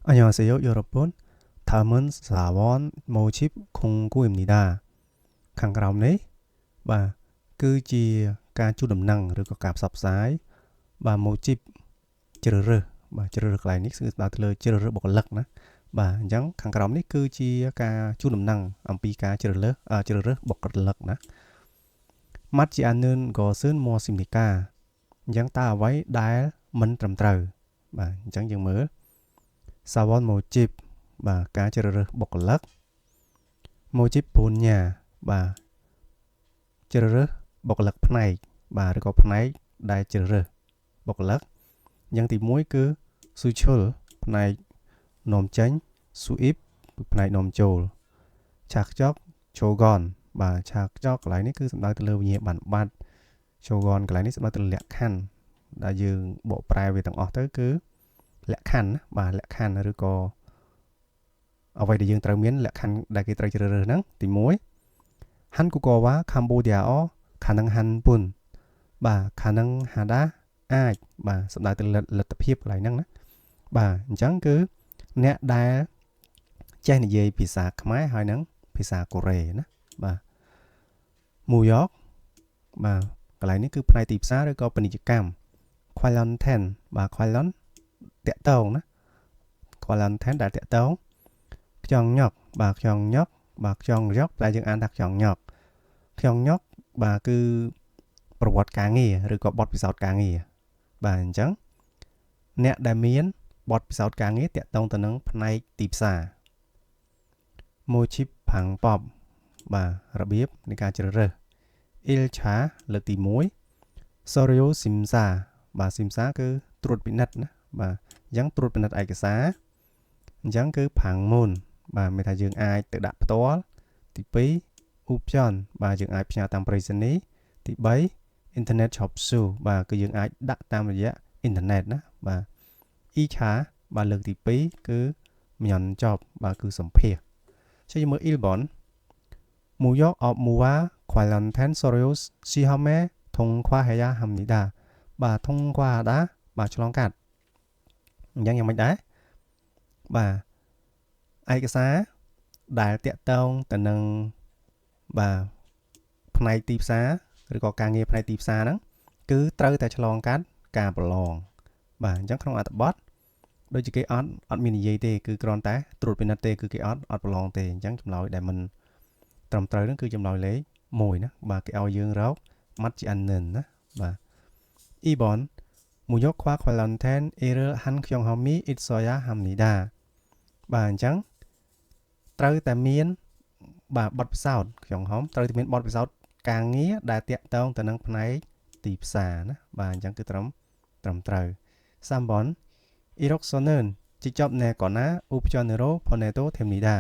안녕하세요, 여러분. 다음은 4번 모집 공고입니다.ខាងក្រោមនេះបាទគឺជាការជួនដំណឹងឬក៏ការផ្សព្វផ្សាយបាទម៉ូជីបជ្រើសរើសបាទជ្រើសរើសកន្លែងនេះគឺស្ដៅទៅលើជ្រើសរើសបុគ្គលិកណាបាទអញ្ចឹងខាងក្រោមនេះគឺជាការជួនដំណឹងអំពីការជ្រើសរើសបុគ្គលិកណា Mắt chị ăn nên có sơn mua sim thì ca អញ្ចឹងតើអ្វីដែលមិនត្រឹមត្រូវបាទអញ្ចឹងយើងមើល សាវនម៉ូជីបបាទការជ្រើសរើសបុគ្គលិកម៉ូជីបពូនញ៉ាបាទជ្រើសរើសបុគ្គលិកផ្នែកបាទឬក៏ផ្នែកដែលជ្រើសរើសបុគ្គលិកយ៉ាងទី1គឺស៊ូឈុលផ្នែកនាំចេញស៊ូអ៊ីបផ្នែកនាំចូលឆាកចកជូហ្គនបាទឆាកចកកន្លែងនេះគឺសំដៅទៅលើវិញ្ញាបនបត្រជូហ្គនកន្លែងនេះសំដៅទៅលើលក្ខខណ្ឌដែលយើងបកប្រែវាទាំងអស់ទៅគឺលក្ខខណ្ឌណាបាទលក្ខខណ្ឌឬក៏អ្វីដែលយើងត្រូវមានលក្ខខណ្ឌដែលគេត្រូវជ្រើសរើសហ្នឹងទី1 한국어와 캄보디아어 가능한 분បាទខានឹងហាដាអាចបាទសំដៅទៅលទ្ធភាពកន្លែងហ្នឹងណាបាទអញ្ចឹងគឺអ្នកដែលចេះនិយាយភាសាខ្មែរហើយនឹងភាសាកូរ៉េណាបាទមូយ៉កបាទកន្លែងនេះគឺផ្នែកទីផ្សារឬក៏ពាណិជ្ជកម្ម Qualonten បាទ Qualon តាក់តងណា Qualonten ដែលតាក់តងខ្យងញ៉ុកបាទខ្យងញ៉ុកបាទខ្យងញ៉ុកតែយើងអានថាខ្យងញ៉ុកខ្យងញ៉ុកបាទគឺប្រវត្តិការងារឬក៏បទពិសោធន៍ការងារបាទអញ្ចឹងអ្នកដែលមានបទពិសោធន៍ការងារតាក់ទងទៅនឹងផ្នែកទីផ្សារម៉ូជីបផាំងប៉បបាទរបៀបនៃការជ្រើសរើសអ៊ីលឆាលើកទី1សូរីយូស៊ីមសាបាទស៊ីមសាគឺត្រួតពិនិត្យណាបាទអញ្ចឹងត្រួតពិនិត្យឯកសារអញ្ចឹងគឺផាំងមុនបាទមានថាយើងអាចទៅដាក់ផ្ទាល់ទី2 option បាទយើងអាចផ្ញើតាមប្រៃសណីទី3 internet shop su បាទគឺយើងអាចដាក់តាមរយៈអ៊ីនធឺណិតណាបាទ e-cha បាទលើកទី2គឺញ៉ាន់ចប់បាទគឺសម្ភាសជួយមើល Ilbon មូយ៉កអបមូវ៉ា Qualonten Soreus Sihame ធុងខ្វះហេយ៉ាហាំនីដាបាទធុងខ្វះដាបាទឆ្លងកាត់អញ្ចឹងយ៉ាងម៉េចដែរបាទឯកសារដែលតាក់ទងទៅនឹងបាទផ្នែកទីផ្សារឬក៏ការងារផ្នែកទីផ្សារហ្នឹងគឺត្រូវតែឆ្លងកាត់ការប្រឡងបាទអញ្ចឹងក្នុងអត្ថបទដូចជាគេអត់មាននិយាយទេគឺគ្រាន់តែត្រួតពិនិត្យទេគឺគេអត់ប្រឡងទេអញ្ចឹងចម្លើយដែលមិនត្រឹមត្រូវហ្នឹងគឺចម្លើយលេខ1ណាបាទគេឲ្យយើងរកម៉ាត់ជាអាននិនណាបាទអ៊ីបនមួយយកខ្វះ Qualonten error han kyong homi it soya hamnida បាទអញ្ចឹងត្រូវតែមានបាទបទពិសោធន៍ខ្ញុំហមត្រូវតែមានបទពិសោធន៍ការងារដែលតាក់ទងទៅនឹងផ្នែកទីផ្សារណាបាទអញ្ចឹងគឺត្រឹមត្រូវ3bon Iroxonen ជាប់ណែកណា Upjonero Poneto Temnida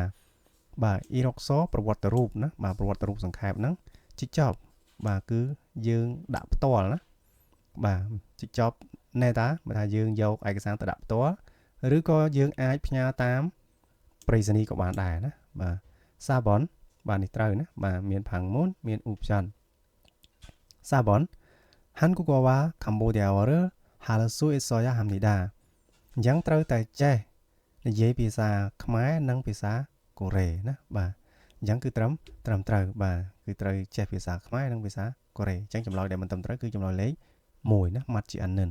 បាទ Iroxo ប្រវត្តិរូបណាបាទប្រវត្តិរូបសង្ខេបហ្នឹងជាប់បាទគឺយើងដាក់ផ្ទាល់ណាបាទជាប់ណែតាបើថាយើងយកឯកសារទៅដាក់ផ្ទាល់ឬក៏យើងអាចផ្ញើតាមប្រៃសណីក៏បានដែរណាបាទសាបនបាទនេះត្រូវណាបាទមានផាំងមុនមាន option សាបន 한국어와 캄보디아어를 할 수 있어야 합니다 អញ្ចឹងត្រូវតែចេះនិយាយភាសាខ្មែរនិងភាសាកូរ៉េណាបាទអញ្ចឹងគឺត្រឹមត្រូវបាទគឺត្រូវចេះភាសាខ្មែរនិងភាសាកូរ៉េអញ្ចឹងចម្លើយដែលមិនត្រឹមត្រូវគឺចម្លើយលេខ1ណាម៉ាត់ជាអាននិន